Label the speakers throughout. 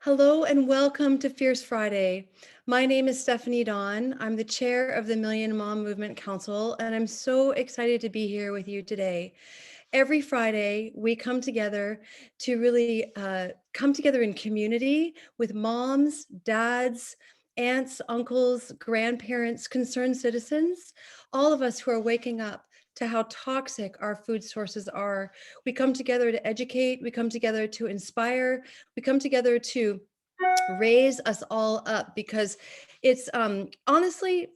Speaker 1: Hello and welcome to Fierce Friday. My name is Stephanie Dawn. I'm the chair of the Million Mom Movement Council, and I'm so excited to be here with you today. Every Friday, we come together to really come together in community with moms, dads, aunts, uncles, grandparents, concerned citizens, all of us who are waking up to how toxic our food sources are. We come together to educate, we come together to inspire, we come together to raise us all up because it's honestly,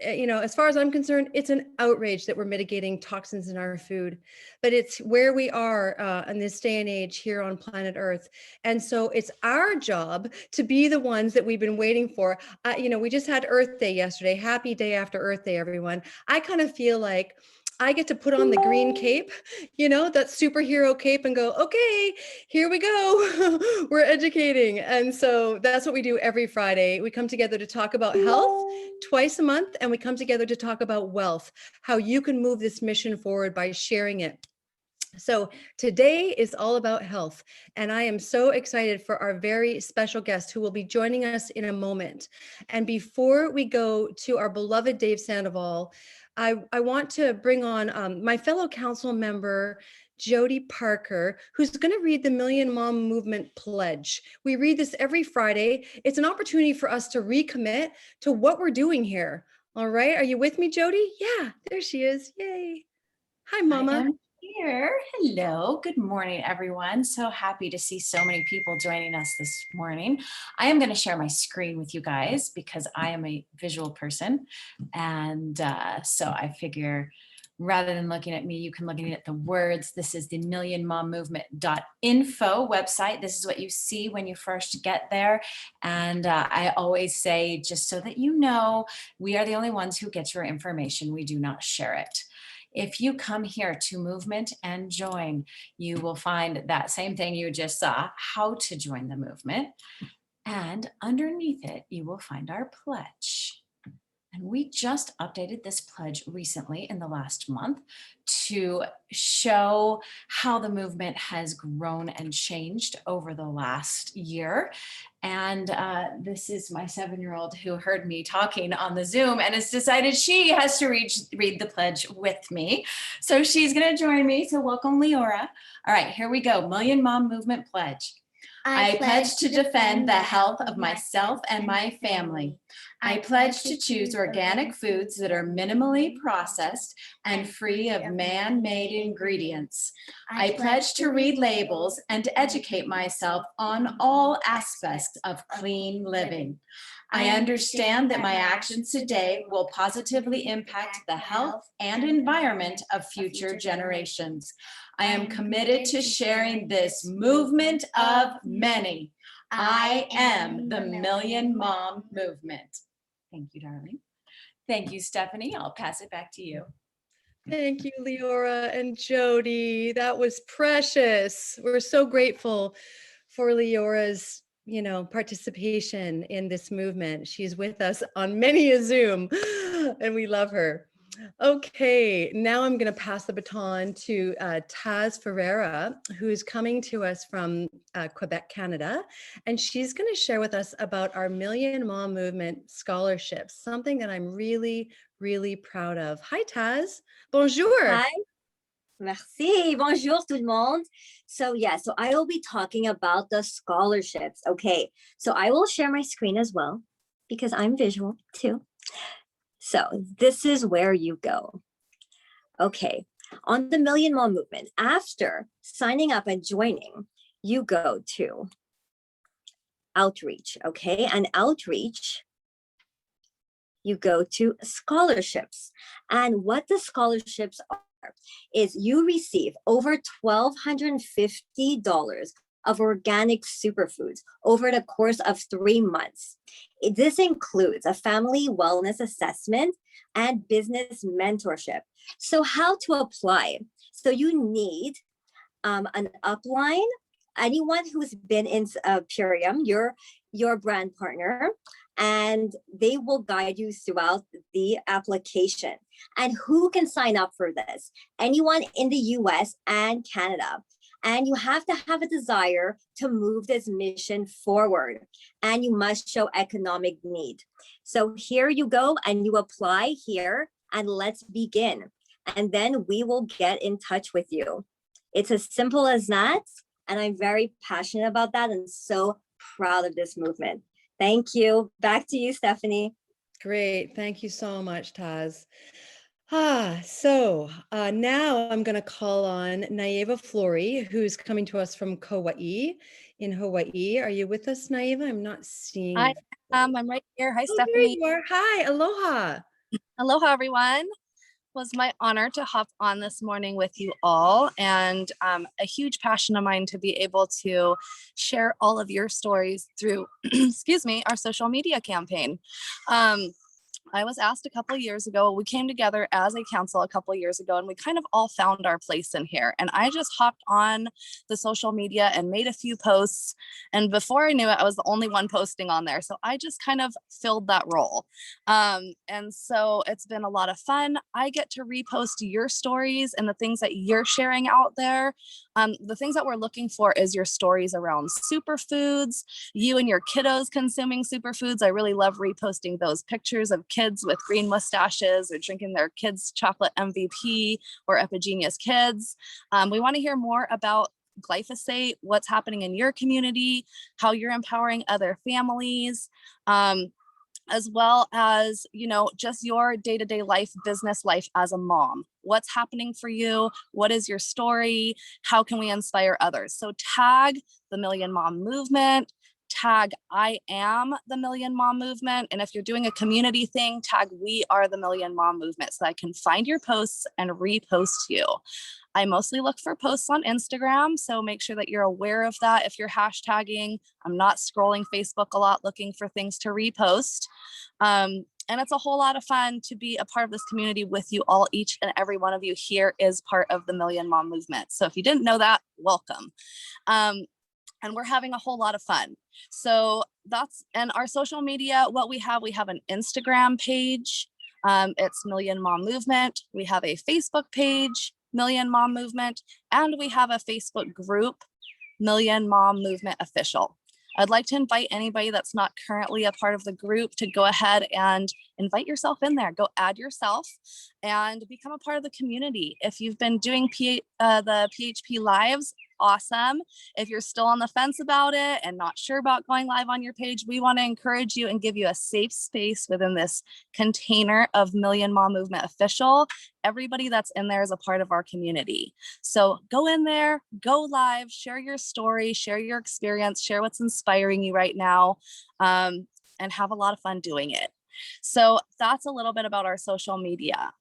Speaker 1: as far as I'm concerned, it's an outrage that we're mitigating toxins in our food, but it's where we are in this day and age here on planet Earth. And so it's our job to be the ones that we've been waiting for. We just had Earth Day yesterday. Happy day after Earth Day, everyone. I kind of feel like I get to put on the green cape, that superhero cape and go, okay, here we go. We're educating. And so that's what we do every Friday. We come together to talk about health twice a month, and we come together to talk about wealth, how you can move this mission forward by sharing it. So today is all about health, and I am so excited for our very special guest who will be joining us in a moment. And before we go to our beloved Dave Sandoval, I want to bring on my fellow council member, Jody Parker, who's going to read the Million Mom Movement Pledge. We read this every Friday. It's an opportunity for us to recommit to what we're doing here. All right. Are you with me, Jody? Yeah, there she is. Yay. Hi, Mama.
Speaker 2: I am here. Hello. Good morning, everyone. So happy to see so many people joining us this morning. I am going to share my screen with you guys because I am a visual person. And so I figure rather than looking at me, you can look at the words. This is the millionmommovement.info website. This is what you see when you first get there. And I always say, just so that you know, we are the only ones who get your information. We do not share it. If you come here to Movement and Join, you will find that same thing you just saw, how to join the movement. And underneath it, you will find our pledge. And we just updated this pledge recently in the last month to show how the movement has grown and changed over the last year. And this is my 7-year-old who heard me talking on the Zoom and has decided she has to read the pledge with me. So she's going to join me. So welcome, Leora. All right, here we go. Million Mom Movement Pledge. I pledge to defend the health of myself and my family. I pledge to choose organic foods that are minimally processed and free of man-made ingredients. I pledge to read labels and to educate myself on all aspects of clean living. I understand that my actions today will positively impact the health and environment of future generations. I am committed to sharing this movement of many. I am the Million Mom Movement. Thank you, darling. Thank you, Stephanie. I'll pass it back to you.
Speaker 1: Thank you, Leora and Jody. That was precious. We're so grateful for Leora's, participation in this movement. She's with us on many a Zoom, and we love her. Okay, now I'm going to pass the baton to Taz Ferreira, who's coming to us from Quebec, Canada, and she's going to share with us about our Million Mom Movement scholarships, something that I'm really, really proud of. Hi, Taz. Bonjour.
Speaker 3: Hi. Merci. Bonjour, tout le monde. So I will be talking about the scholarships. Okay, so I will share my screen as well because I'm visual too. So this is where you go. Okay, on the Million Mom Movement, after signing up and joining, you go to Outreach, okay? And Outreach, you go to scholarships. And what the scholarships are is you receive over $1,250 of organic superfoods over the course of 3 months. This includes a family wellness assessment and business mentorship. So how to apply? So you need an upline, anyone who's been in Purium, your brand partner, and they will guide you throughout the application. And who can sign up for this? Anyone in the US and Canada. And you have to have a desire to move this mission forward. And you must show economic need. So here you go, and you apply here, and let's begin. And then we will get in touch with you. It's as simple as that. And I'm very passionate about that and so proud of this movement. Thank you. Back to you, Stephanie.
Speaker 1: Great. Thank you so much, Taz. So now I'm going to call on Naiva Flory, who's coming to us from Kauai in Hawaii. Are you with us, Naiva? I'm not seeing you.
Speaker 4: I'm right here. Hi,
Speaker 1: Oh, there
Speaker 4: Stephanie.
Speaker 1: you are. Hi, aloha.
Speaker 4: Aloha, everyone. It was my honor to hop on this morning with you all, and a huge passion of mine to be able to share all of your stories through, excuse me, our social media campaign. I was asked a couple of years ago, we came together as a council a couple of years ago, and we kind of all found our place in here. And I just hopped on the social media and made a few posts. And before I knew it, I was the only one posting on there. So I just kind of filled that role. And so it's been a lot of fun. I get to repost your stories and the things that you're sharing out there. The things that we're looking for is your stories around superfoods, you and your kiddos consuming superfoods. I really love reposting those pictures of kids with green mustaches or drinking their kids' chocolate MVP or Epigenius Kids. We want to hear more about glyphosate, what's happening in your community, how you're empowering other families, as well as, you know, just your day-to-day life, business life as a mom. What's happening for you? What is your story? How can we inspire others? So tag the Million Mom Movement, tag I am the Million Mom Movement. And if you're doing a community thing, tag We Are the Million Mom Movement so I can find your posts and repost you. I mostly look for posts on Instagram, so make sure that you're aware of that if you're hashtagging. I'm not scrolling Facebook a lot looking for things to repost. And it's a whole lot of fun to be a part of this community with you all. Each and every one of you here is part of the Million Mom Movement. So if you didn't know that, welcome. And we're having a whole lot of fun. So that's, and our social media, what we have an Instagram page. It's Million Mom Movement. We have a Facebook page, Million Mom Movement, and we have a Facebook group, Million Mom Movement Official. I'd like to invite anybody that's not currently a part of the group to go ahead and invite yourself in there. Go add yourself and become a part of the community. If you've been doing the PHP lives, awesome. If you're still on the fence about it and not sure about going live on your page, we want to encourage you and give you a safe space within this container of Million Mom Movement Official. Everybody that's in there is a part of our community. So go in there, go live, share your story, share your experience, share what's inspiring you right now, and have a lot of fun doing it. So that's a little bit about our social media.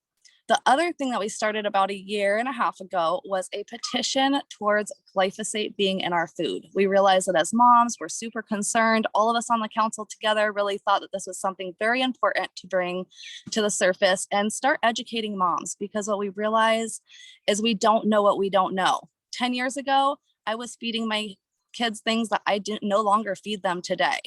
Speaker 4: The other thing that we started about 1.5 years ago was a petition towards glyphosate being in our food. We realized that as moms, we're super concerned. All of us on the council together really thought that this was something very important to bring to the surface and start educating moms, because what we realize is we don't know what we don't know. 10 years ago, I was feeding my kids things that I didn't no longer feed them today.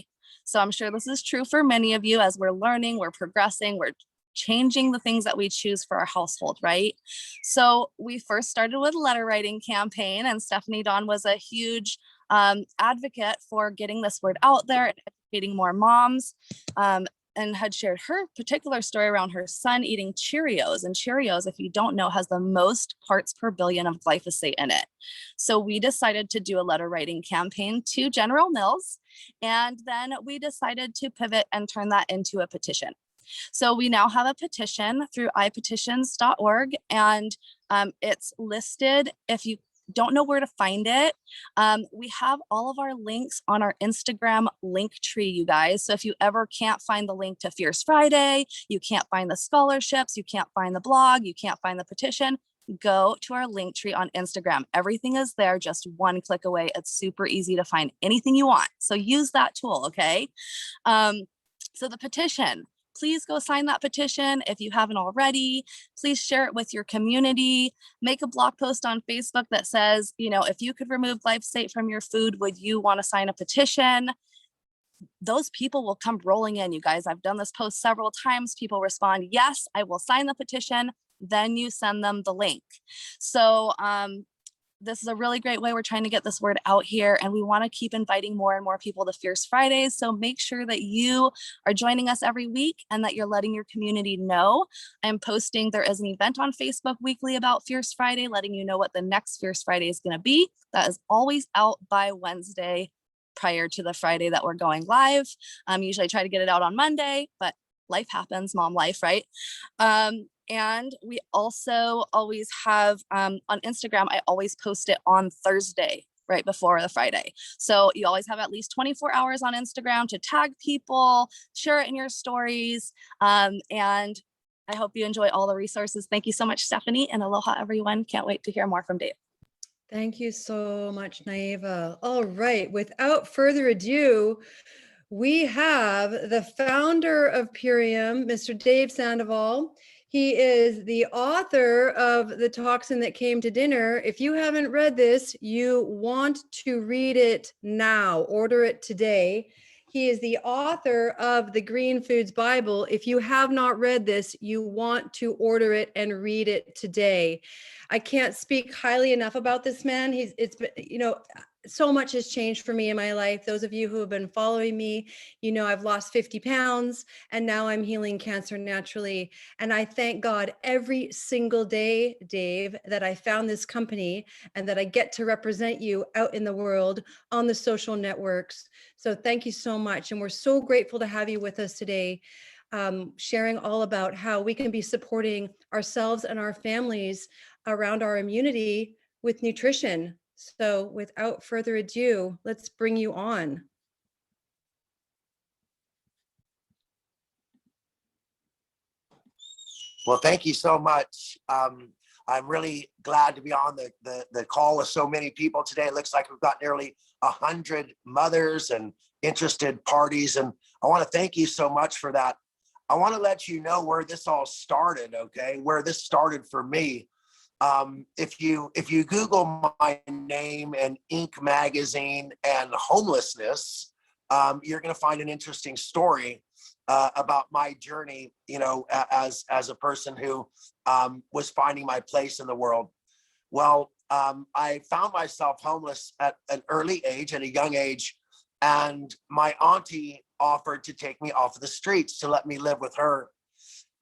Speaker 4: So I'm sure this is true for many of you. As we're learning, we're progressing, we're changing the things that we choose for our household, right? So we first started with a letter writing campaign, and Stephanie Dawn was a huge advocate for getting this word out there and educating more moms, and had shared her particular story around her son eating Cheerios. And Cheerios, if you don't know, has the most parts per billion of glyphosate in it. So we decided to do a letter writing campaign to General Mills, and then we decided to pivot and turn that into a petition. So we now have a petition through ipetitions.org, and it's listed. If you don't know where to find it, we have all of our links on our Instagram link tree, you guys. So if you ever can't find the link to Fierce Friday, you can't find the scholarships, you can't find the blog, you can't find the petition, go to our link tree on Instagram. Everything is there, just one click away. It's super easy to find anything you want. So use that tool, okay? So the petition, please go sign that petition. If you haven't already, please share it with your community. Make a blog post on Facebook that says, you know, if you could remove glyphosate from your food, would you want to sign a petition? Those people will come rolling in, you guys. I've done this post several times. People respond, yes, I will sign the petition. Then you send them the link. So this is a really great way we're trying to get this word out here, and we want to keep inviting more and more people to Fierce Fridays. So make sure that you are joining us every week and that you're letting your community know. I'm posting, there is an event on Facebook weekly about Fierce Friday, letting you know what the next Fierce Friday is going to be. That is always out by Wednesday prior to the Friday that we're going live. Usually I try to get it out on Monday, but life happens, mom life, right? And we also always have on Instagram, I always post it on Thursday, right before the Friday. So you always have at least 24 hours on Instagram to tag people, share it in your stories. And I hope you enjoy all the resources. Thank you so much, Stephanie, and aloha, everyone. Can't wait to hear more from Dave.
Speaker 1: Thank you so much, Naiva. All right, without further ado, we have the founder of Purium, Mr. Dave Sandoval. He is the author of The Toxin That Came to Dinner. If you haven't read this, you want to read it now. Order it today. He is the author of the Green Foods Bible. If you have not read this, you want to order it and read it today. I can't speak highly enough about this man. It's been, so much has changed for me in my life. Those of you who have been following me, I've lost 50 pounds and now I'm healing cancer naturally. And I thank God every single day, Dave, that I found this company and that I get to represent you out in the world on the social networks. So thank you so much. And we're so grateful to have you with us today, sharing all about how we can be supporting ourselves and our families around our immunity with nutrition. So without further ado, let's bring you on.
Speaker 5: Well, thank you so much. I'm really glad to be on the call with so many people today. It looks like we've got nearly 100 mothers and interested parties. And I want to thank you so much for that. I want to let you know where this all started, okay? Where this started for me. If you Google my name and Inc. magazine and homelessness, you're going to find an interesting story about my journey, as a person who was finding my place in the world. Well, I found myself homeless at an early age, at a young age, and my auntie offered to take me off of the streets to let me live with her.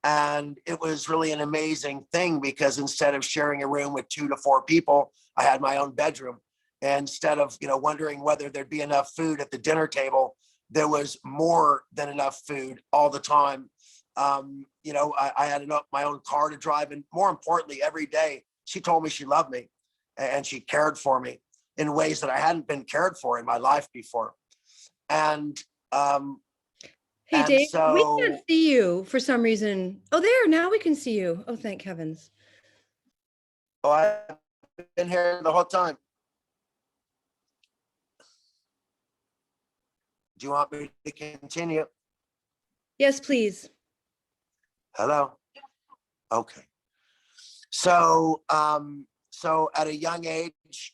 Speaker 5: And it was really an amazing thing because instead of sharing a room with 2 to 4 people, I had my own bedroom. And instead of, wondering whether there'd be enough food at the dinner table, there was more than enough food all the time. I had my own car to drive. And more importantly, every day, she told me she loved me and she cared for me in ways that I hadn't been cared for in my life before. And
Speaker 1: hey, Dave,
Speaker 5: so,
Speaker 1: we can't see you for some reason. Oh, there, now we can see you. Oh, thank heavens.
Speaker 5: Oh, I've been here the whole time. Do you want me to continue?
Speaker 1: Yes, please.
Speaker 5: Hello? Okay. So, so at a young age,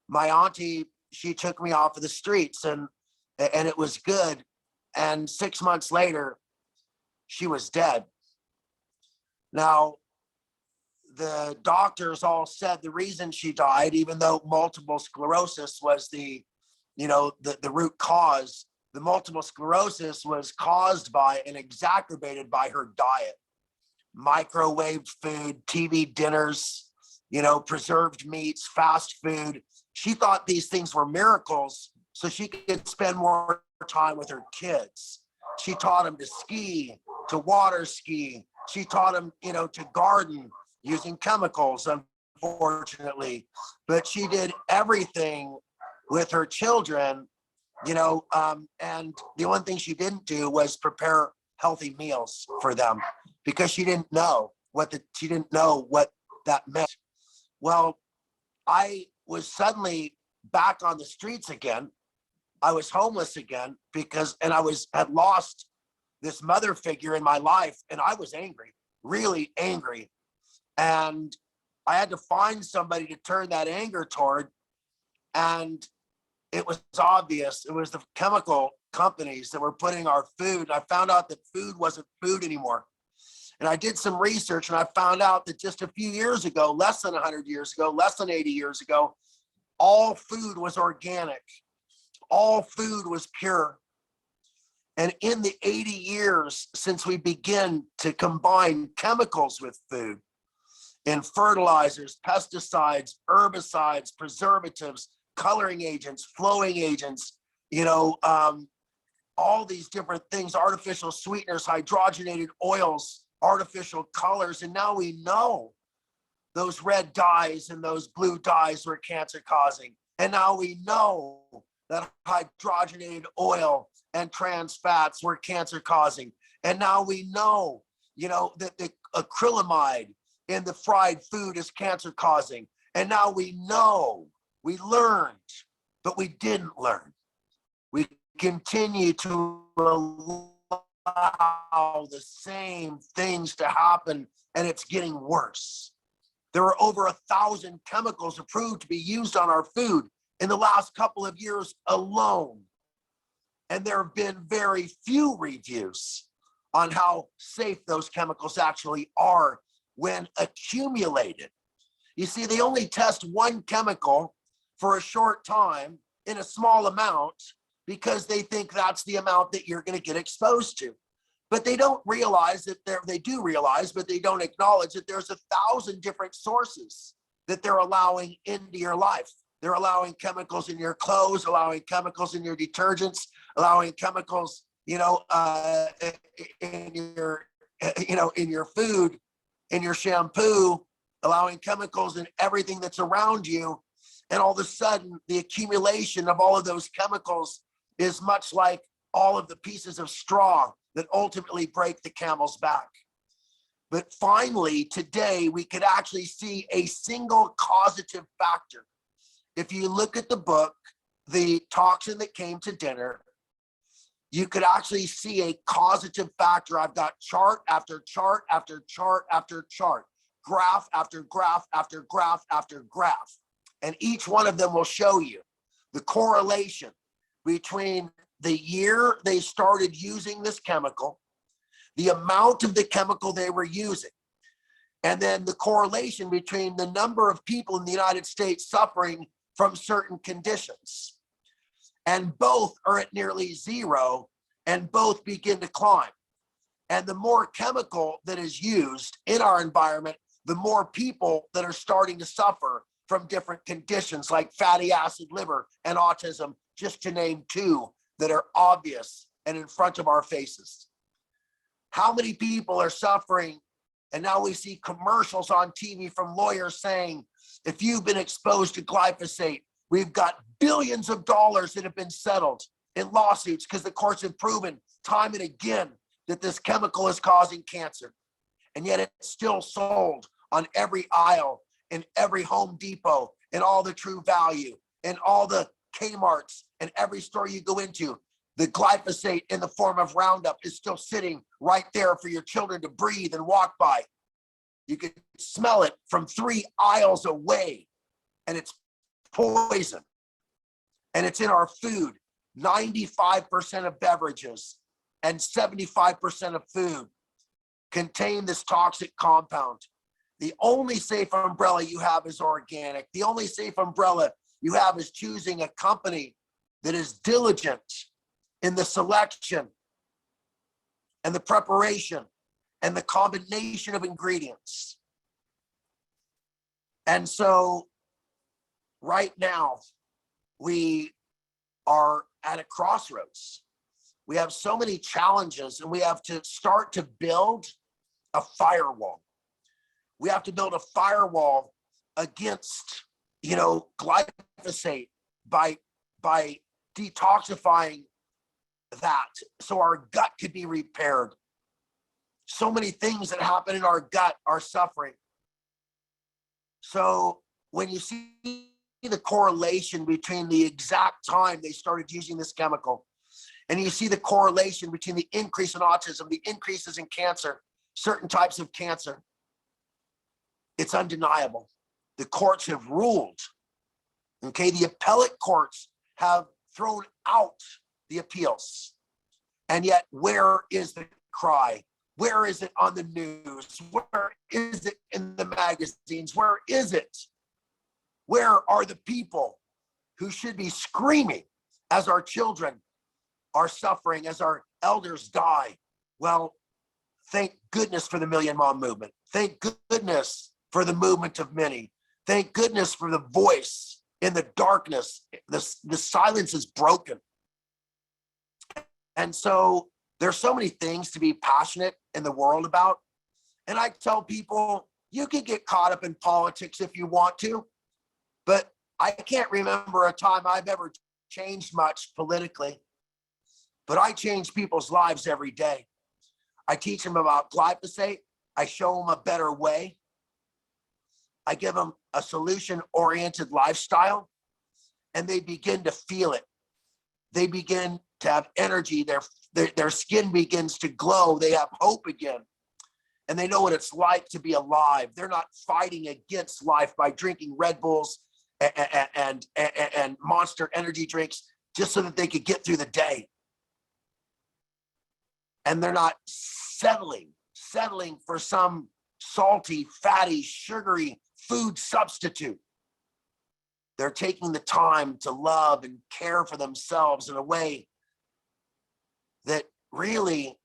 Speaker 5: my auntie, she took me off of the streets and it was good. And 6 months later, she was dead. Now, the doctors all said the reason she died, even though multiple sclerosis was the root cause, the multiple sclerosis was caused by and exacerbated by her diet. Microwaved food, TV dinners, preserved meats, fast food. She thought these things were miracles so she could spend more time with her kids. She taught them to ski, to water ski. She taught them, to garden using chemicals, unfortunately. But she did everything with her children, and the one thing she didn't do was prepare healthy meals for them because she didn't know what that meant. Well, I was suddenly back on the streets again. I was homeless again and I had lost this mother figure in my life, and I was angry, really angry. And I had to find somebody to turn that anger toward. And it was obvious. It was the chemical companies that were putting our food. I found out that food wasn't food anymore. And I did some research and I found out that just a few years ago, less than 100 years ago, less than 80 years ago, all food was organic. All food was pure. And in the 80 years since we began to combine chemicals with food, in fertilizers, pesticides, herbicides, preservatives, coloring agents, flowing agents, all these different things, artificial sweeteners, hydrogenated oils, artificial colors. And now we know those red dyes and those blue dyes were cancer causing. And now we know that hydrogenated oil and trans fats were cancer causing. And now we know, that the acrylamide in the fried food is cancer causing. And now we know, we learned, but we didn't learn. We continue to allow the same things to happen, and it's getting worse. There are over 1,000 chemicals approved to be used on our food in the last couple of years alone. And there have been very few reviews on how safe those chemicals actually are when accumulated. You see, they only test one chemical for a short time in a small amount because they think that's the amount that you're going to get exposed to. But they don't realize that they do realize, but they don't acknowledge that there's 1,000 different sources that they're allowing into your life. They're allowing chemicals in your clothes, allowing chemicals in your detergents, allowing chemicals, in your food, in your shampoo, allowing chemicals in everything that's around you. And all of a sudden, the accumulation of all of those chemicals is much like all of the pieces of straw that ultimately break the camel's back. But finally, today, we could actually see a single causative factor. If you look at the book, The Toxin That Came to Dinner, you could actually see a causative factor. I've got chart after chart after chart after chart, graph after graph after graph after graph. And each one of them will show you the correlation between the year they started using this chemical, the amount of the chemical they were using, and then the correlation between the number of people in the United States suffering from certain conditions. And both are at nearly zero, and both begin to climb. And the more chemical that is used in our environment, the more people that are starting to suffer from different conditions like fatty acid liver and autism, just to name two that are obvious and in front of our faces. How many people are suffering? And now we see commercials on TV from lawyers saying, if you've been exposed to glyphosate, we've got billions of dollars that have been settled in lawsuits because the courts have proven time and again that this chemical is causing cancer. And yet it's still sold on every aisle, in every Home Depot, in all the True Value, in all the Kmarts, and every store you go into. The glyphosate in the form of Roundup is still sitting right there for your children to breathe and walk by. You can smell it from 3 aisles away, and it's poison. And it's in our food. 95% of beverages and 75% of food contain this toxic compound. The only safe umbrella you have is organic. The only safe umbrella you have is choosing a company that is diligent in the selection and the preparation and the combination of ingredients. And so right now, we are at a crossroads. We have so many challenges, and we have to start to build a firewall. We have to build a firewall against, glyphosate by detoxifying that so our gut could be repaired. So many things that happen in our gut are suffering. So when you see the correlation between the exact time they started using this chemical, and you see the correlation between the increase in autism, the increases in cancer, certain types of cancer, it's undeniable. The courts have ruled. Okay, the appellate courts have thrown out the appeals. And yet, where is the cry? Where is it on the news? Where is it in the magazines? Where is it? Where are the people who should be screaming as our children are suffering, as our elders die? Well, thank goodness for the Million Mom movement. Thank goodness for the movement of many. Thank goodness for the voice in the darkness. The silence is broken. And so there's so many things to be passionate in the world about. And I tell people, you can get caught up in politics if you want to, but I can't remember a time I've ever changed much politically, but I change people's lives every day. I teach them about glyphosate. I show them a better way. I give them a solution-oriented lifestyle, and they begin to feel it. They begin to have energy. Their skin begins to glow. They have hope again. And they know what it's like to be alive. They're not fighting against life by drinking Red Bulls and Monster energy drinks just so that they could get through the day. And they're not settling for some salty, fatty, sugary food substitute. They're taking the time to love and care for themselves in a way that really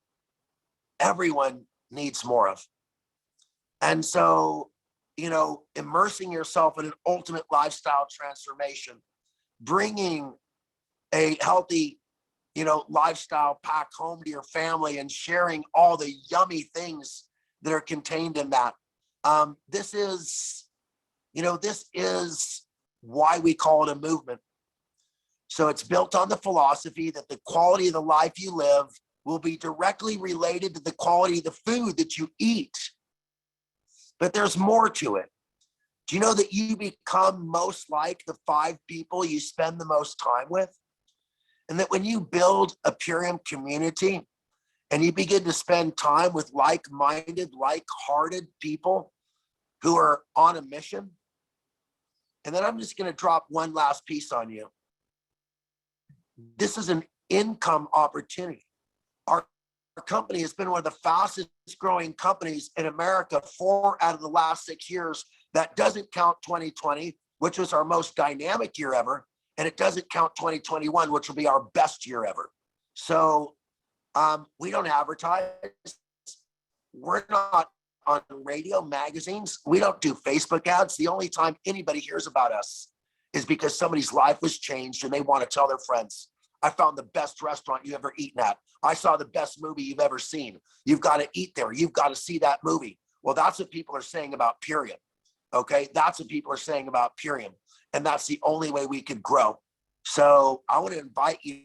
Speaker 5: everyone needs more of. And so, immersing yourself in an ultimate lifestyle transformation, bringing a healthy, lifestyle pack home to your family and sharing all the yummy things that are contained in that. This is why we call it a movement. So it's built on the philosophy that the quality of the life you live will be directly related to the quality of the food that you eat. But there's more to it. Do you know that you become most like the 5 people you spend the most time with? And that when you build a Purium community and you begin to spend time with like-minded, like-hearted people who are on a mission. And then I'm just going to drop one last piece on you. This is an income opportunity. Our company has been one of the fastest growing companies in America 4 out of the last 6 years. That doesn't count 2020, which was our most dynamic year ever. And it doesn't count 2021, which will be our best year ever. So we don't advertise. We're not on radio, magazines. We don't do Facebook ads. The only time anybody hears about us is because somebody's life was changed and they want to tell their friends. I found the best restaurant you've ever eaten at. I saw the best movie you've ever seen. You've got to eat there. You've got to see that movie. Well, that's what people are saying about Purium. Okay, that's what people are saying about Purium. And that's the only way we could grow. So I want to invite you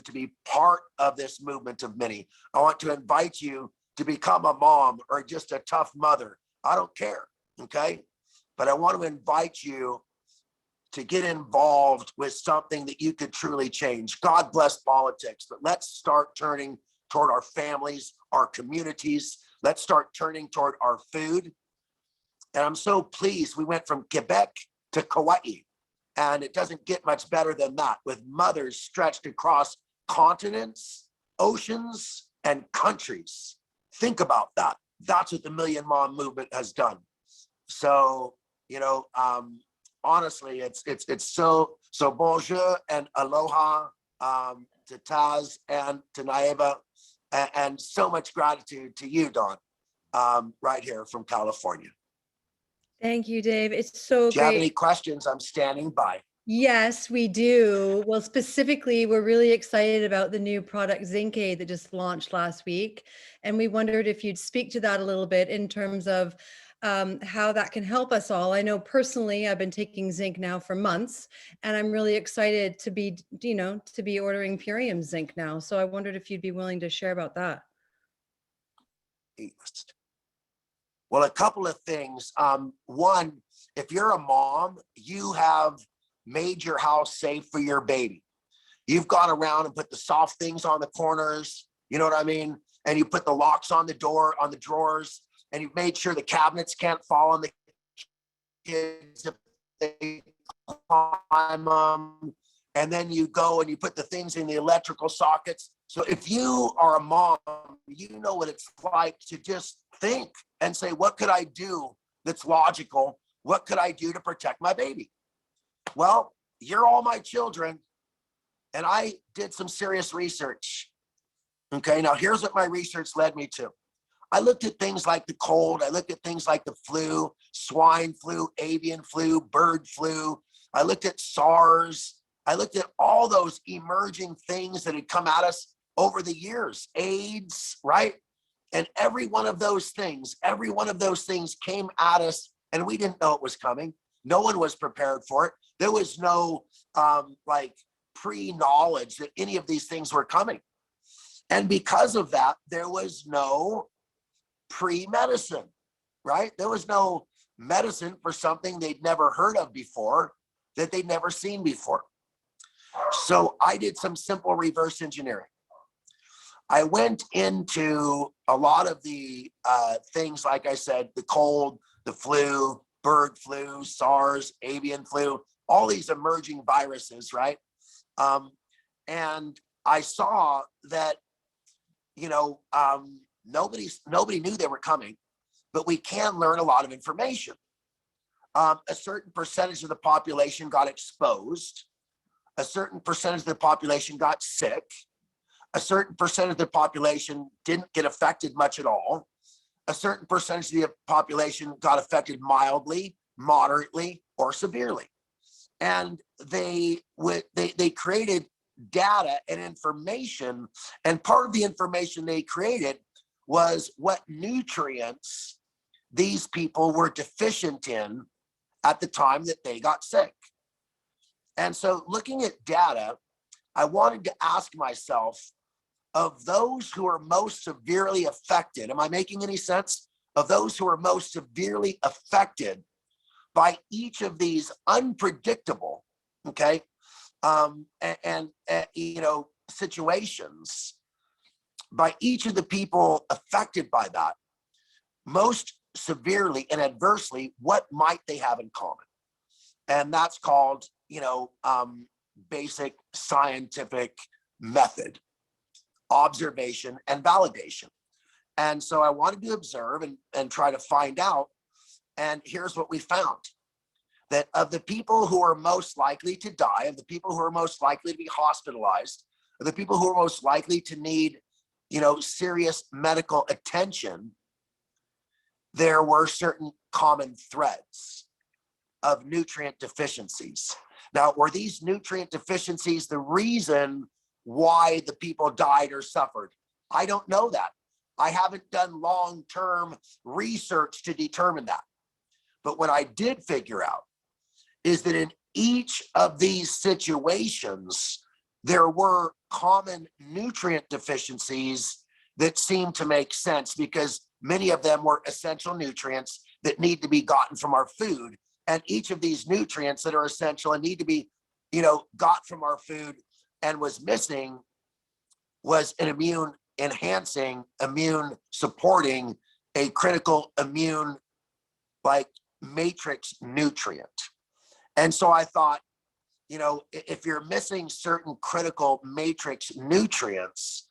Speaker 5: to be part of this movement of many. I want to invite you to become a mom or just a tough mother. I don't care, okay? But I want to invite you to get involved with something that you could truly change. God bless politics, but let's start turning toward our families, our communities. Let's start turning toward our food. And I'm so pleased we went from Quebec to Kauai, and it doesn't get much better than that, with mothers stretched across continents, oceans, and countries. Think about that. That's what the Million Mom movement has done. So, honestly, it's so bonjour and aloha to Taz and to Naeva, and so much gratitude to you, Dawn, right here from California.
Speaker 1: Thank you, Dave. It's so
Speaker 5: Do you have any
Speaker 1: great.
Speaker 5: questions? I'm standing by.
Speaker 1: Yes, we do. Well, specifically, we're really excited about the new product Zinc Aid that just launched last week. And we wondered if you'd speak to that a little bit in terms of how that can help us all. I know personally, I've been taking zinc now for months, and I'm really excited to be, to be ordering Purium zinc now. So I wondered if you'd be willing to share about that.
Speaker 5: Well, a couple of things. One, if you're a mom, you have made your house safe for your baby. You've gone around and put the soft things on the corners, you know what I mean? And you put the locks on the door, on the drawers, and you've made sure the cabinets can't fall on the kids if they climb them. and then you go and you put the things in the electrical sockets. So if you are a mom, you know what it's like to just think and say, what could I do that's logical? What could I do to protect my baby? Well, you're all my children, and I did some serious research. Okay, now here's what my research led me to. I looked at things like the cold. I looked at things like the flu, swine flu, avian flu, bird flu. I looked at SARS. I looked at all those emerging things that had come at us over the years, AIDS, right? And every one of those things came at us, and we didn't know it was coming. No one was prepared for it. There was no like pre-knowledge that any of these things were coming. And because of that, there was no pre-medicine, right? There was no medicine for something they'd never heard of before, that they'd never seen before. So I did some simple reverse engineering. I went into a lot of the things, like I said, the cold, the flu, bird flu, SARS, avian flu, all these emerging viruses, right? And I saw that, you know, nobody knew they were coming, but we can learn a lot of information. A certain percentage of the population got exposed. A certain percentage of the population got sick. A certain percentage of the population didn't get affected much at all. A certain percentage of the population got affected mildly, moderately, or severely. And they created data and information, and part of the information they created was what nutrients these people were deficient in at the time that they got sick. And so looking at data, I wanted to ask myself, of those who are most severely affected, am I making any sense? Of those who are most severely affected by each of these unpredictable, okay, and you know, situations, by each of the people affected by that, most severely and adversely, what might they have in common? And that's called, you know, basic scientific method, observation and validation. And so I wanted to observe and try to find out. And here's what we found: that of the people who are most likely to die, of the people who are most likely to be hospitalized, of the people who are most likely to need, you know, serious medical attention, there were certain common threads of nutrient deficiencies. Now, were these nutrient deficiencies the reason why the people died or suffered? I don't know that. I haven't done long-term research to determine that. But what I did figure out is that in each of these situations, there were common nutrient deficiencies that seemed to make sense, because many of them were essential nutrients that need to be gotten from our food. And each of these nutrients that are essential and need to be, you know, got from our food and was missing was an immune enhancing, immune supporting, a critical immune like matrix nutrient. And so I thought, you know, if you're missing certain critical matrix nutrients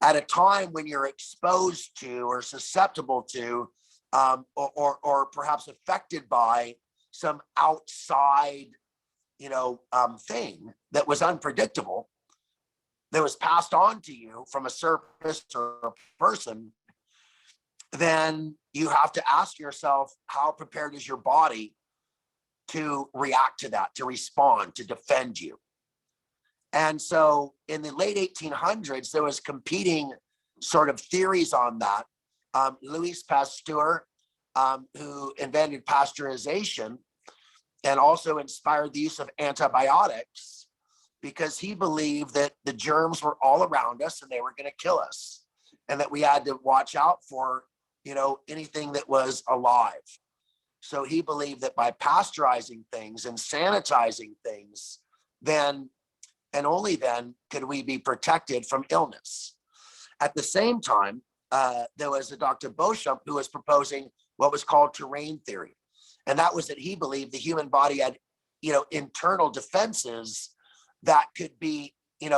Speaker 5: at a time when you're exposed to or susceptible to or perhaps affected by some outside, you know, thing that was unpredictable, that was passed on to you from a surface or a person, then you have to ask yourself, how prepared is your body to react to that, to respond, to defend you? And so in the late 1800s, there was competing sort of theories on that. Louis Pasteur, who invented pasteurization and also inspired the use of antibiotics, because he believed that the germs were all around us and they were going to kill us, and that we had to watch out for, you know, anything that was alive. So he believed that by pasteurizing things and sanitizing things, then and only then could we be protected from illness. At the same time, there was a Dr. Beauchamp who was proposing what was called terrain theory. And that was that he believed the human body had, you know, internal defenses that could be,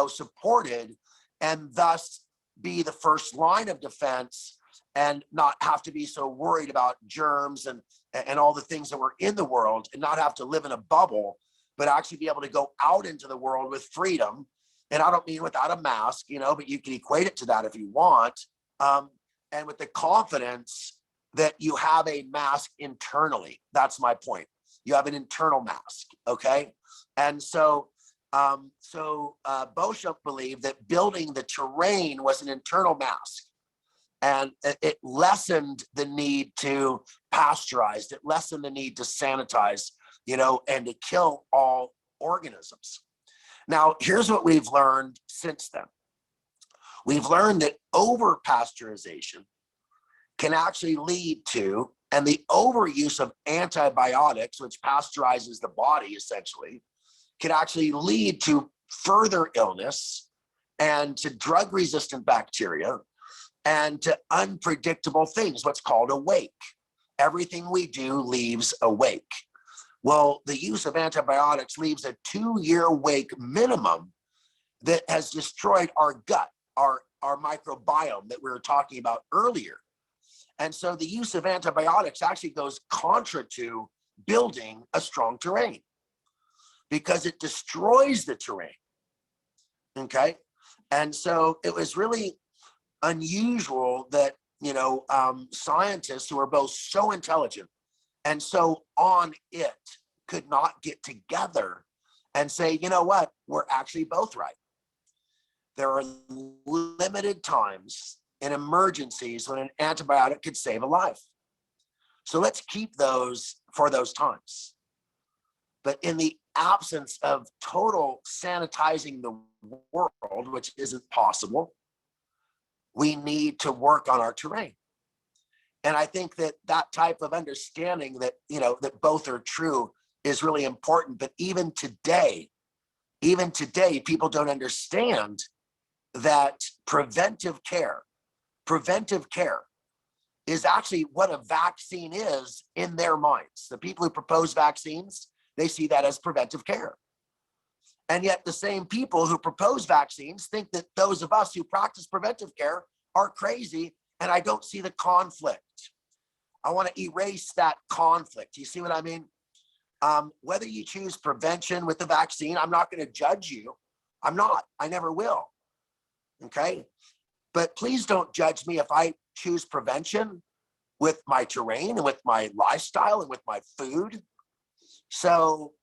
Speaker 5: supported, and thus be the first line of defense and not have to be so worried about germs and all the things that were in the world, and not have to live in a bubble, but actually be able to go out into the world with freedom. And I don't mean without a mask, but you can equate it to that if you want. And with the confidence that you have a mask internally. That's my point. You have an internal mask, okay? And so Beauchamp believed that building the terrain was an internal mask, and it lessened the need to pasteurize, it lessened the need to sanitize, and to kill all organisms. Now, here's what we've learned since then. We've learned that over pasteurization can actually lead to, and the overuse of antibiotics, which pasteurizes the body essentially, can actually lead to further illness and to drug-resistant bacteria and to unpredictable things, what's called a wake. Everything we do leaves a wake. Well, the use of antibiotics leaves a 2-year wake minimum that has destroyed our gut, our microbiome that we were talking about earlier. And so the use of antibiotics actually goes contra to building a strong terrain, because it destroys the terrain, okay? And so it was really unusual that, scientists who are both so intelligent and so on it could not get together and say, you know what, we're actually both right. There are limited times in emergencies when an antibiotic could save a life. So let's keep those for those times. But in the absence of total sanitizing the world, which isn't possible, we need to work on our terrain. And I think that type of understanding that, that both are true is really important. But even today, people don't understand that preventive care is actually what a vaccine is in their minds. The people who propose vaccines, they see that as preventive care. And yet the same people who propose vaccines think that those of us who practice preventive care are crazy, and I don't see the conflict. I want to erase that conflict. You see what I mean? Whether you choose prevention with the vaccine, I'm not going to judge you. I'm not. I never will. Okay? But please don't judge me if I choose prevention with my terrain and with my lifestyle and with my food. So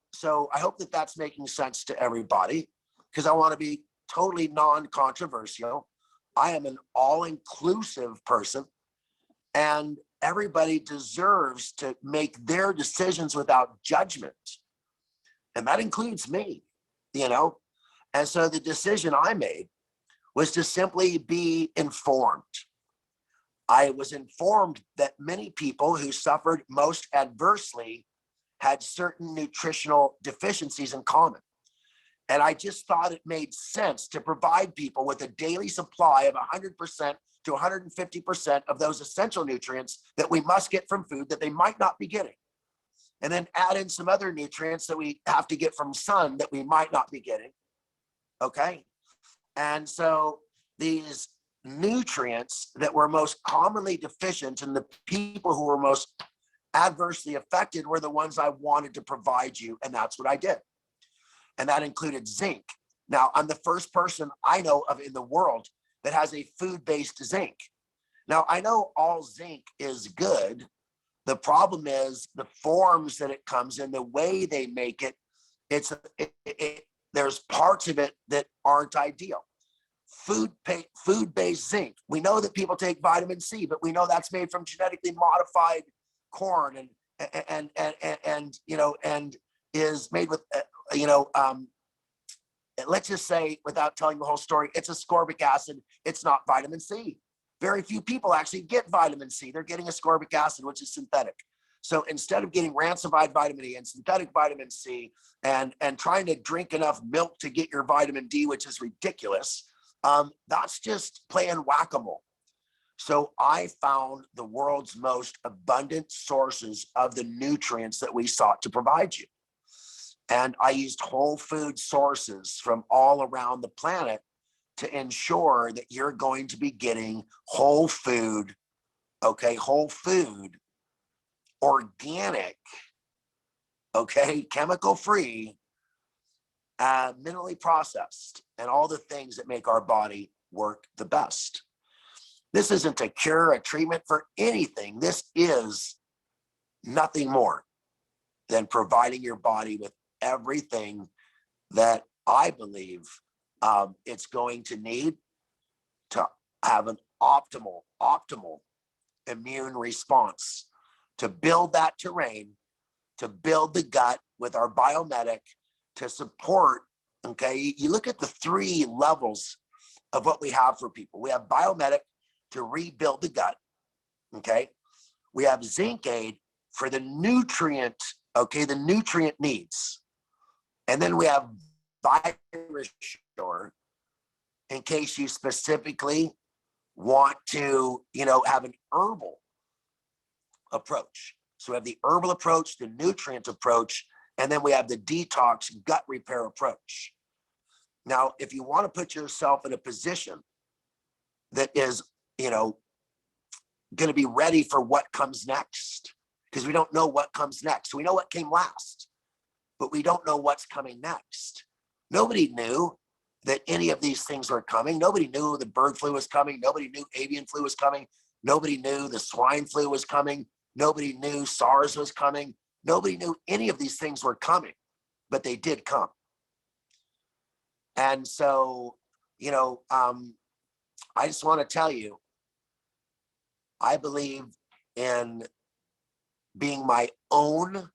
Speaker 5: I hope that that's making sense to everybody, because I want to be totally non-controversial. I am an all-inclusive person, and everybody deserves to make their decisions without judgment. And that includes me, And so the decision I made was to simply be informed. I was informed that many people who suffered most adversely had certain nutritional deficiencies in common. And I just thought it made sense to provide people with a daily supply of 100% to 150% of those essential nutrients that we must get from food that they might not be getting. And then add in some other nutrients that we have to get from sun that we might not be getting. Okay? And so these nutrients that were most commonly deficient and the people who were most adversely affected were the ones I wanted to provide you. And that's what I did. And that included zinc. Now, I'm the first person I know of in the world that has a food-based zinc. Now, I know all zinc is good. The problem is the forms that it comes in, the way they make it, there's parts of it that aren't ideal. Food-based zinc. We know that people take vitamin C, but we know that's made from genetically modified corn and is made with let's just say, without telling the whole story, it's ascorbic acid. It's not vitamin C. Very few people actually get vitamin C. They're getting ascorbic acid, which is synthetic. So instead of getting rancified vitamin E and synthetic vitamin C and trying to drink enough milk to get your vitamin D, which is ridiculous, that's just playing whack-a-mole. So I found the world's most abundant sources of the nutrients that we sought to provide you. And I used whole food sources from all around the planet to ensure that you're going to be getting whole food, okay, whole food, organic, okay, chemical free, minimally processed, and all the things that make our body work the best. This isn't a cure, a treatment for anything. This is nothing more than providing your body with everything that I believe it's going to need to have an optimal immune response, to build that terrain, to build the gut with our biomedic, to support, okay? You look at the 3 levels of what we have for people. We have biomedic to rebuild the gut, okay? We have Zinc Aid for the nutrient, okay, the nutrient needs. And then we have Virus in case you specifically want to, have an herbal approach. So we have the herbal approach, the nutrient approach, and then we have the detox gut repair approach. Now, if you want to put yourself in a position that is, going to be ready for what comes next, because we don't know what comes next. We know what came last, but we don't know what's coming next. Nobody knew that any of these things were coming. Nobody knew the bird flu was coming. Nobody knew avian flu was coming. Nobody knew the swine flu was coming. Nobody knew SARS was coming. Nobody knew any of these things were coming, but they did come. And so, I just want to tell you, I believe in being my own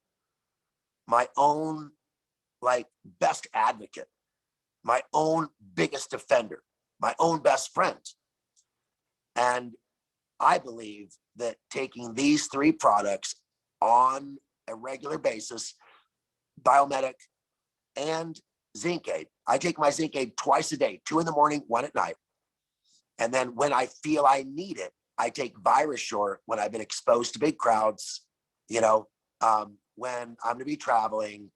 Speaker 5: like best advocate, my own biggest defender, my own best friend. And I believe that taking these 3 products on a regular basis, biomedic and Zinc Aid. I take my Zinc Aid twice a day, 2 in the morning, 1 at night. And then when I feel I need it, I take VirusSure when I've been exposed to big crowds, when I'm going to be traveling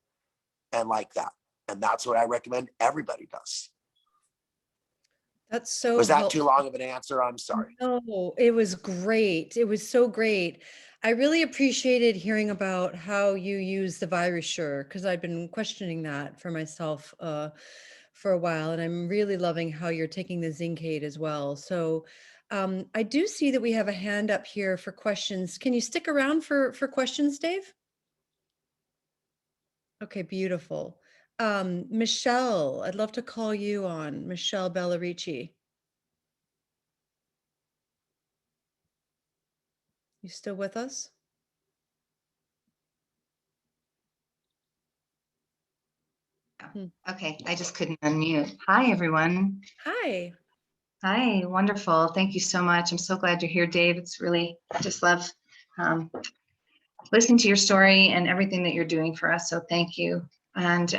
Speaker 5: and like that. And that's what I recommend everybody does.
Speaker 1: That's so
Speaker 5: Was that
Speaker 1: helpful.
Speaker 5: too long of an answer? I'm sorry.
Speaker 1: No, it was great. It was so great. I really appreciated hearing about how you use the VirusSure, because I've been questioning that for myself for a while, and I'm really loving how you're taking the Zinc Aid as well. So I do see that we have a hand up here for questions. Can you stick around for questions, Dave? Okay, beautiful. Michelle, I'd love to call you on. Michelle Bellarici. You still with us?
Speaker 6: Okay, I just couldn't unmute. Hi, everyone.
Speaker 1: Hi.
Speaker 6: Hi, wonderful. Thank you so much. I'm so glad you're here, Dave. It's really, I just love listening to your story and everything that you're doing for us. So thank you. And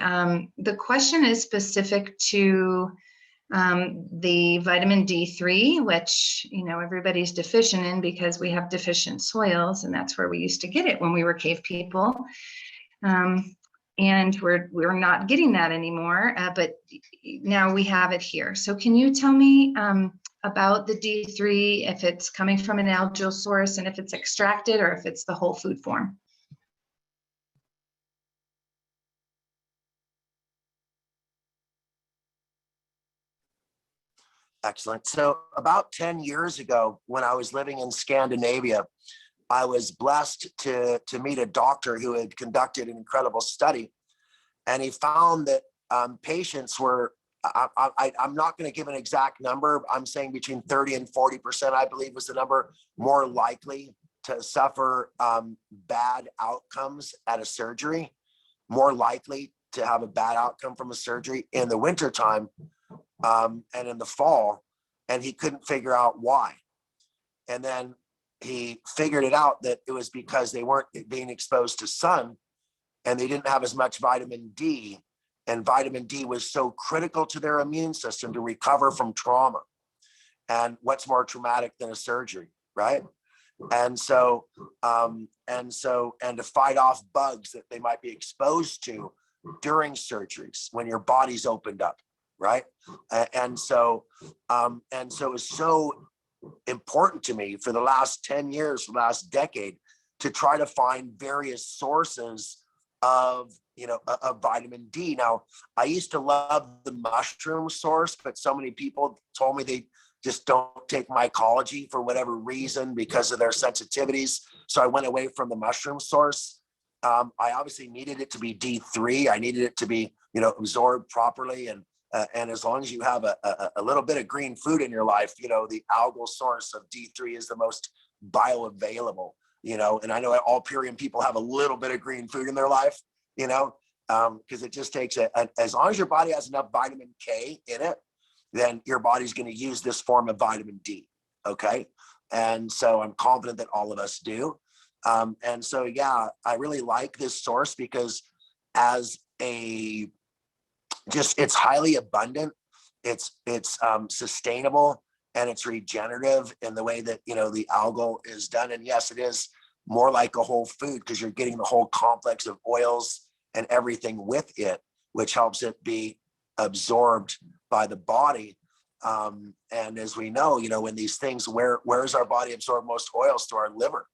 Speaker 6: the question is specific to the vitamin D3, which, everybody's deficient in because we have deficient soils, and that's where we used to get it when we were cave people. And we're not getting that anymore, but now we have it here. So can you tell me about the D3, if it's coming from an algal source and if it's extracted or if it's the whole food form?
Speaker 5: Excellent. So about 10 years ago, when I was living in Scandinavia, I was blessed to meet a doctor who had conducted an incredible study. And he found that patients were, I'm not going to give an exact number. I'm saying between 30 and 40%, I believe was the number, more likely to suffer bad outcomes at a surgery, more likely to have a bad outcome from a surgery in the wintertime and in the fall. And he couldn't figure out why. And then he figured it out that it was because they weren't being exposed to sun and they didn't have as much vitamin D. And vitamin D was so critical to their immune system to recover from trauma. And what's more traumatic than a surgery, right? And to fight off bugs that they might be exposed to during surgeries when your body's opened up, right? And so it's so important to me for the last 10 years, for the last decade, to try to find various sources of, of vitamin D. Now, I used to love the mushroom source, but so many people told me they just don't take mycology for whatever reason because of their sensitivities. So I went away from the mushroom source. I obviously needed it to be D3. I needed it to be, absorbed properly. And as long as you have a little bit of green food in your life, the algal source of D3 is the most bioavailable, and I know all Purium people have a little bit of green food in their life, because it just takes as long as your body has enough vitamin K in it, then your body's going to use this form of vitamin D. Okay. And so I'm confident that all of us do. And so, yeah, I really like this source because it's highly abundant. It's sustainable, and it's regenerative in the way that, the algal is done. And yes, it is more like a whole food because you're getting the whole complex of oils and everything with it, which helps it be absorbed by the body. And as we know, when these things, where does our body absorb most oils? To our liver,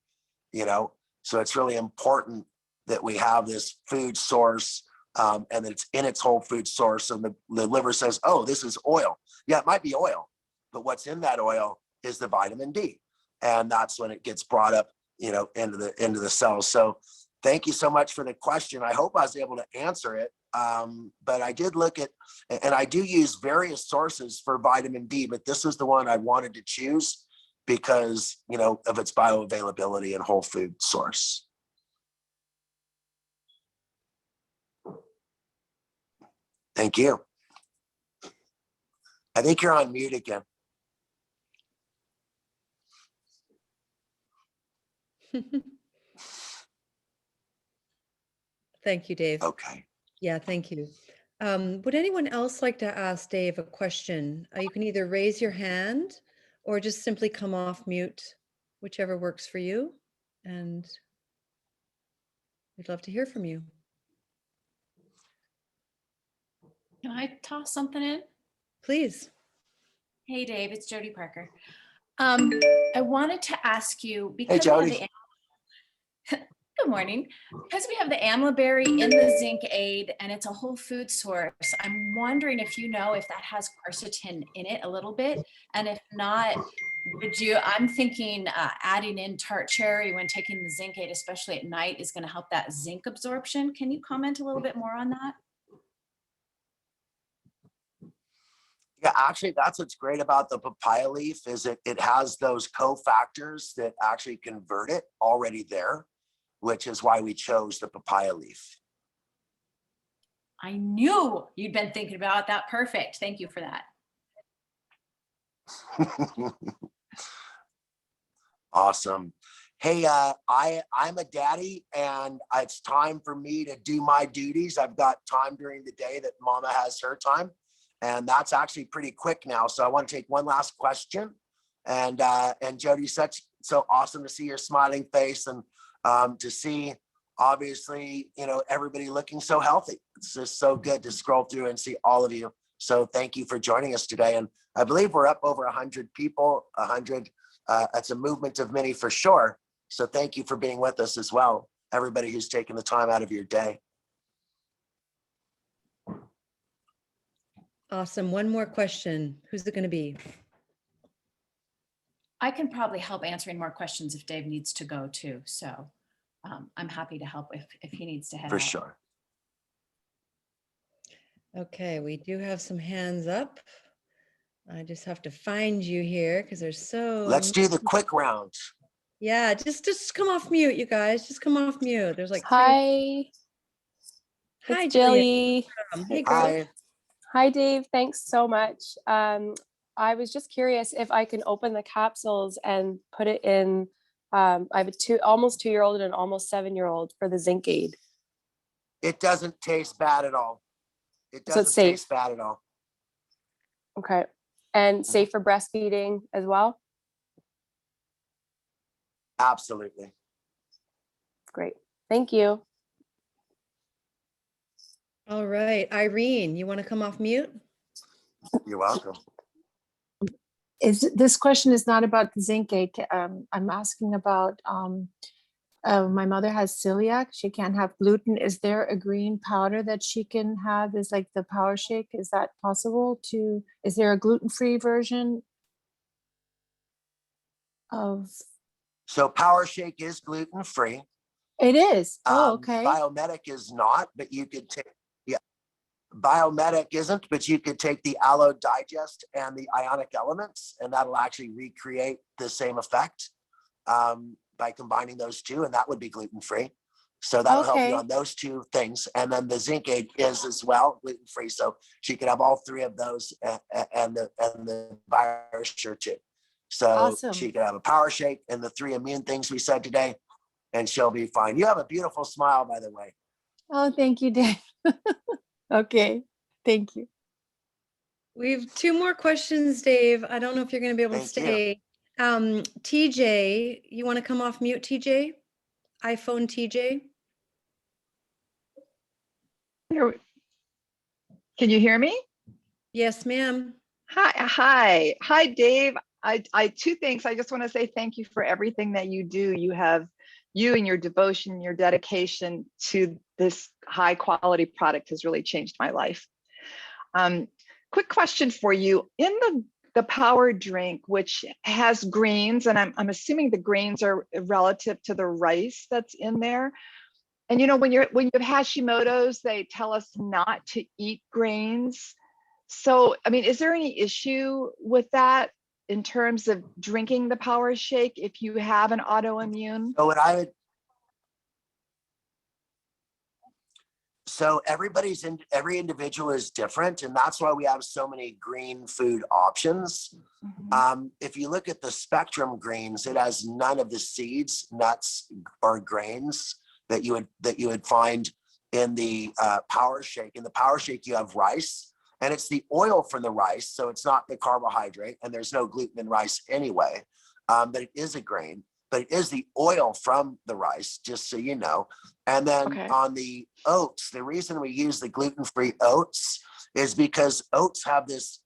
Speaker 5: so it's really important that we have this food source, and that it's in its whole food source. And the liver says, oh, this is oil. Yeah, it might be oil, but what's in that oil is the vitamin D. And that's when it gets brought up, into the cells. So thank you so much for the question. I hope I was able to answer it. But I did look at, and I do use various sources for vitamin D, but this is the one I wanted to choose because, of its bioavailability and whole food source. Thank you. I think you're on mute again.
Speaker 1: Thank you, Dave.
Speaker 5: Okay.
Speaker 1: Yeah, thank you. Would anyone else like to ask Dave a question? You can either raise your hand or just simply come off mute, whichever works for you. And we'd love to hear from you.
Speaker 2: Can I toss something in?
Speaker 1: Please.
Speaker 2: Hey, Dave, it's Jody Parker. I wanted to ask you, because
Speaker 5: Hey, Jody.
Speaker 2: Good morning. Because we have the amla berry in the Zinc Aid and it's a whole food source, I'm wondering if if that has quercetin in it a little bit. And if not, I'm thinking adding in tart cherry when taking the Zinc Aid, especially at night, is going to help that zinc absorption. Can you comment a little bit more on that?
Speaker 5: Yeah, actually, that's what's great about the papaya leaf is it has those cofactors that actually convert it already there, which is why we chose the papaya leaf.
Speaker 2: I knew you'd been thinking about that. Perfect. Thank you for that.
Speaker 5: Awesome. Hey, I'm a daddy and it's time for me to do my duties. I've got time during the day that mama has her time. And that's actually pretty quick now. So I want to take one last question. And Jody, so awesome to see your smiling face and to see, obviously, everybody looking so healthy. It's just so good to scroll through and see all of you. So thank you for joining us today. And I believe we're up over 100 people, 100. That's a movement of many for sure. So thank you for being with us as well, everybody who's taken the time out of your day.
Speaker 1: Awesome. One more question. Who's it going to be?
Speaker 2: I can probably help answering more questions if Dave needs to go too. So I'm happy to help if he needs to head out.
Speaker 5: For sure.
Speaker 1: Okay, we do have some hands up. I just have to find you here because there's so.
Speaker 5: Let's do the quick round.
Speaker 1: Yeah, just come off mute, you guys. Just come off mute. There's like.
Speaker 7: Hi.
Speaker 1: Hi,
Speaker 7: It's
Speaker 1: Julia.
Speaker 7: Jilly.
Speaker 1: Hey, girl.
Speaker 5: Hi.
Speaker 7: Hi, Dave. Thanks so much. I was just curious if I can open the capsules and put it in. I have a almost 2-year-old and an almost 7-year-old for the Zinc Aid.
Speaker 5: It doesn't taste bad at all. It
Speaker 7: So it's
Speaker 5: doesn't
Speaker 7: safe.
Speaker 5: taste bad at all.
Speaker 7: Okay. And safe for breastfeeding as well?
Speaker 5: Absolutely.
Speaker 7: Great. Thank you.
Speaker 1: All right, Irene, you want to come off mute?
Speaker 5: You're welcome.
Speaker 8: This question is not about the zinc aid. I'm asking about my mother has celiac. She can't have gluten. Is there a green powder that she can have? Is like the Power Shake? Is that possible to? Is there a gluten-free version of?
Speaker 5: So Power Shake is gluten-free.
Speaker 8: It is. Oh, okay.
Speaker 5: Biomedic is not, but you could take, yeah, Biomedic isn't, but you could take the Aloe Digest and the Ionic Elements, and that'll actually recreate the same effect by combining those two, and that would be gluten-free. So that'll help you on those two things. And then the Zinc Aid is as well gluten-free. So she could have all three of those and the Biosure too. So
Speaker 8: Awesome.
Speaker 5: she could have a Power Shake and the 3 immune things we said today, and she'll be fine. You have a beautiful smile, by the way.
Speaker 8: Oh, thank you, Dave. Okay, thank you.
Speaker 1: We have 2 more questions, Dave. I don't know if you're going to be able to stay. TJ, you want to come off mute, TJ? iPhone TJ?
Speaker 9: Can you hear me?
Speaker 1: Yes, ma'am.
Speaker 9: Hi, Dave. I 2 things. I just want to say thank you for everything that you do. You and your devotion, your dedication to this high quality product has really changed my life. Quick question for you. In the power drink, which has grains, and I'm assuming the grains are relative to the rice that's in there. And when you have Hashimoto's, they tell us not to eat grains. So, I mean, is there any issue with that in terms of drinking the Power Shake if you have an autoimmune?
Speaker 5: So every individual is different, and that's why we have so many green food options. If you look at the spectrum greens, it has none of the seeds, nuts, or grains that you would find in the Power Shake. In the Power Shake, you have rice, and it's the oil from the rice, so it's not the carbohydrate, and there's no gluten in rice anyway, but it is a grain. But it is the oil from the rice, just so you know. And then on the oats, the reason we use the gluten-free oats is because oats have this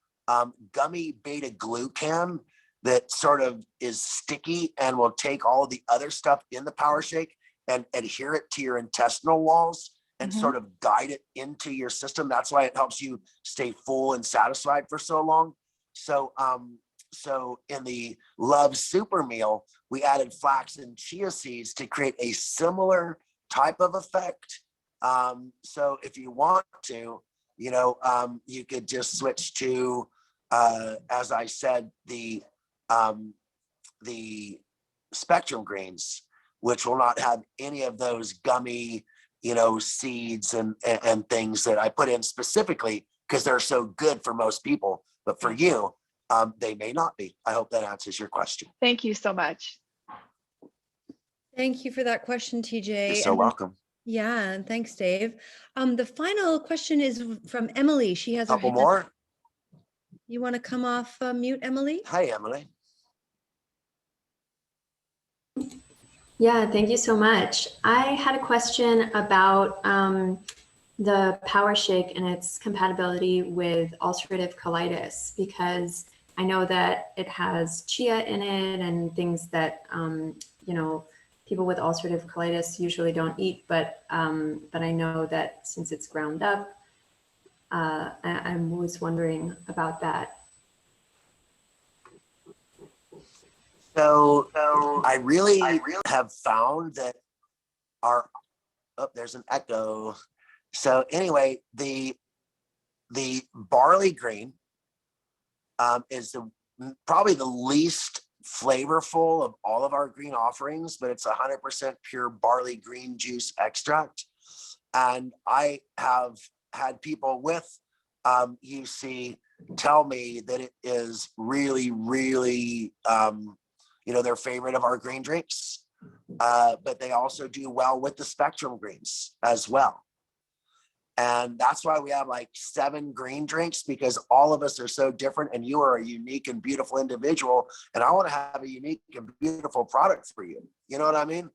Speaker 5: gummy beta glucan that sort of is sticky and will take all the other stuff in the Power Shake and adhere it to your intestinal walls and sort of guide it into your system. That's why it helps you stay full and satisfied for so long. So in the Love Super Meal, we added flax and chia seeds to create a similar type of effect. So if you want to, you could just switch to, as I said, the spectrum greens, which will not have any of those gummy, seeds and things that I put in specifically because they're so good for most people. But for you, they may not be. I hope that answers your question.
Speaker 9: Thank you so much.
Speaker 1: Thank you for that question, TJ.
Speaker 5: You're so welcome.
Speaker 1: Yeah, and thanks, Dave. The final question is from Emily. She has a
Speaker 5: couple more.
Speaker 1: You want to come off mute, Emily?
Speaker 5: Hi, Emily.
Speaker 10: Yeah, thank you so much. I had a question about the Power Shake and its compatibility with ulcerative colitis, because I know that it has chia in it and things that, people with ulcerative colitis usually don't eat, but I know that since it's ground up, I was wondering about that.
Speaker 5: So I really have found that there's an echo. So anyway, the barley green is probably the least flavorful of all of our green offerings, but it's 100% pure barley green juice extract. And I have had people with UC tell me that it is really, really, their favorite of our green drinks, but they also do well with the spectrum greens as well. And that's why we have like 7 green drinks, because all of us are so different and you are a unique and beautiful individual. And I want to have a unique and beautiful product for you. You know what I mean?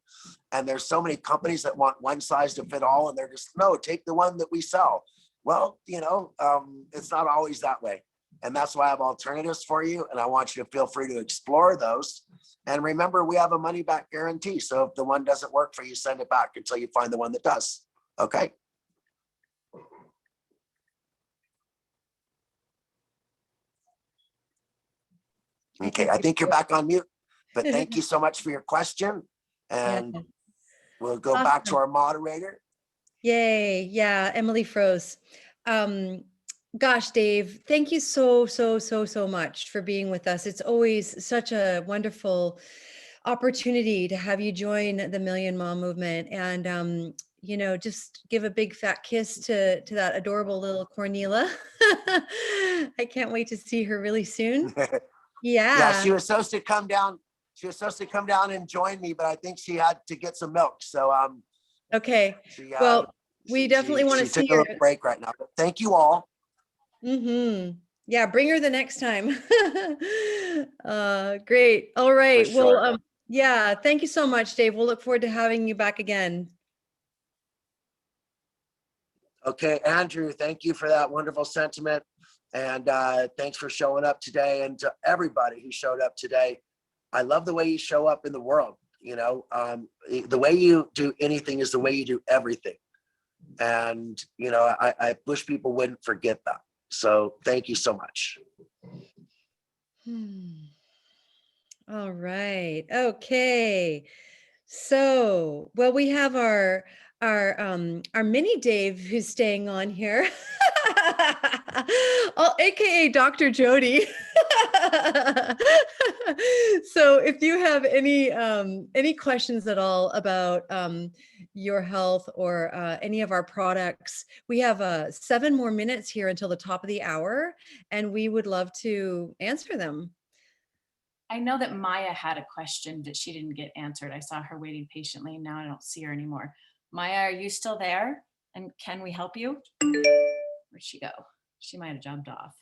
Speaker 5: And there's so many companies that want one size to fit all, and they're just, no, take the one that we sell. Well, it's not always that way. And that's why I have alternatives for you. And I want you to feel free to explore those. And remember, we have a money back guarantee. So if the one doesn't work for you, send it back until you find the one that does. Okay. Okay, I think you're back on mute, but thank you so much for your question. And
Speaker 1: Yeah.
Speaker 5: we'll go back to our moderator.
Speaker 1: Yay. Yeah. Emily froze. Gosh, Dave, thank you so much for being with us. It's always such a wonderful opportunity to have you join the Million Mom movement, and just give a big fat kiss to that adorable little Cornelia. I can't wait to see her really soon.
Speaker 5: Yeah, she was supposed to come down. She was supposed to come down and join me, but I think she had to get some milk. So
Speaker 1: okay. Well, we definitely want to see
Speaker 5: her. She took a little break right now. But thank you all.
Speaker 1: Yeah, bring her the next time. Great. All right.
Speaker 5: Sure.
Speaker 1: Well, yeah, thank you so much, Dave. We'll look forward to having you back again.
Speaker 5: Okay, Andrew, thank you for that wonderful sentiment. And thanks for showing up today. And to everybody who showed up today, I love the way you show up in the world. The way you do anything is the way you do everything. And, I wish people wouldn't forget that. So thank you so much.
Speaker 1: All right. Okay. So, well, we have our mini Dave who's staying on here. AKA Dr. Jody. So if you have any questions at all about your health or any of our products, we have 7 more minutes here until the top of the hour, and we would love to answer them.
Speaker 2: I know that Maya had a question that she didn't get answered. I saw her waiting patiently, and now I don't see her anymore. Maya, are you still there? And can we help you? Where'd she go? She might have jumped off.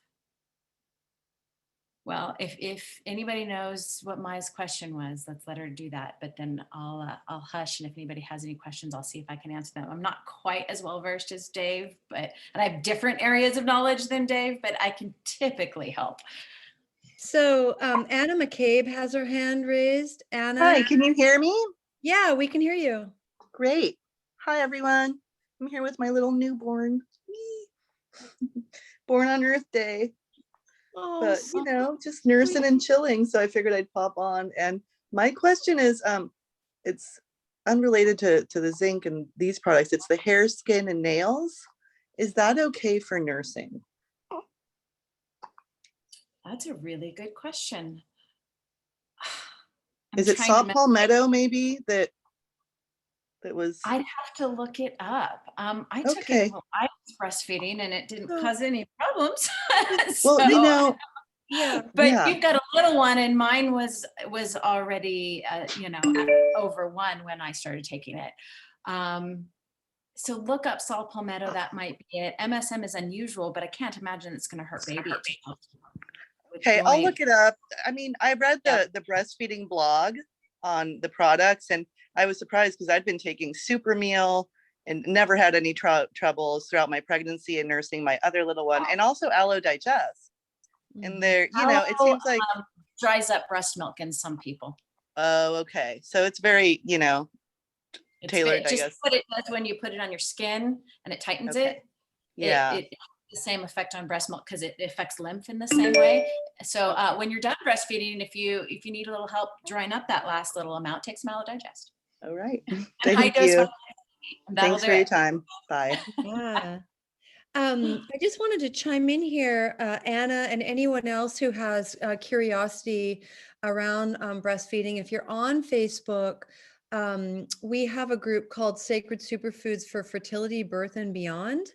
Speaker 2: Well, if anybody knows what Maya's question was, let's let her do that. But then I'll hush, and if anybody has any questions, I'll see if I can answer them. I'm not quite as well versed as Dave, and I have different areas of knowledge than Dave, but I can typically help.
Speaker 1: So Anna McCabe has her hand raised. Anna.
Speaker 11: Hi, can you hear me?
Speaker 1: Yeah, we can hear you.
Speaker 11: Great. Hi, everyone. I'm here with my little newborn. Born on Earth Day. Oh, but, just nursing and chilling. So I figured I'd pop on. And my question is, it's unrelated to the zinc and these products. It's the hair, skin, and nails. Is that okay for nursing?
Speaker 2: That's a really good question.
Speaker 11: Is it saw palmetto maybe that was?
Speaker 2: I'd have to look it up. I took it while I was breastfeeding and it didn't cause any problems.
Speaker 11: Well,
Speaker 2: yeah. But you've got a little one, and mine was already over 1 when I started taking it. So look up saw palmetto. That might be it. MSM is unusual, but I can't imagine it's going to hurt baby.
Speaker 11: Okay, I'll look it up. I mean, I read the breastfeeding blog on the products, and I was surprised because I'd been taking Super Meal and never had any troubles throughout my pregnancy and nursing my other little one, and also Aloe Digest. And there, it seems like
Speaker 2: dries up breast milk in some people.
Speaker 11: Oh, okay. So it's very, tailored, I guess.
Speaker 2: Just what it does when you put it on your skin and it tightens it.
Speaker 11: Yeah.
Speaker 2: It the same effect on breast milk because it affects lymph in the same way. So when you're done breastfeeding, if you need a little help drying up that last little amount, take some Aloe Digest.
Speaker 11: All right. Thank you. Thanks for your time. Bye.
Speaker 1: Yeah. I just wanted to chime in here, Anna, and anyone else who has curiosity around breastfeeding. If you're on Facebook, we have a group called Sacred Superfoods for Fertility, Birth, and Beyond.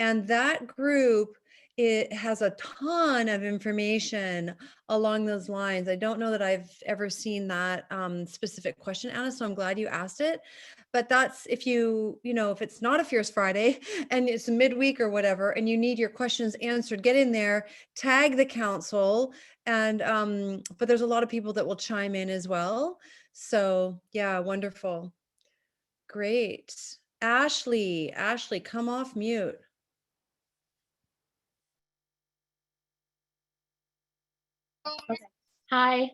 Speaker 1: And that group, it has a ton of information along those lines. I don't know that I've ever seen that specific question, Anna, so I'm glad you asked it. But that's if if it's not a Fierce Friday and it's a midweek or whatever, and you need your questions answered, get in there, tag the council. And but there's a lot of people that will chime in as well. So yeah, wonderful. Great. Ashley, come off mute.
Speaker 12: Hi.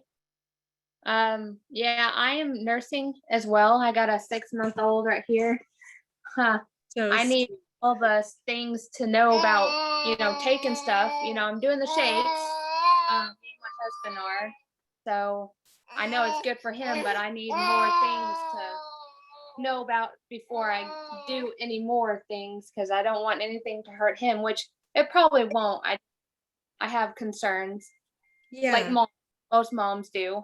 Speaker 12: Yeah, I am nursing as well. I got a 6-month-old right here. Huh.
Speaker 1: So
Speaker 12: I need all the things to know about, taking stuff. I'm doing the shakes. Me and my husband are. So I know it's good for him, but I need more things to know about before I do any more things, because I don't want anything to hurt him, which it probably won't. I have concerns. Like
Speaker 1: yeah.
Speaker 12: most moms do.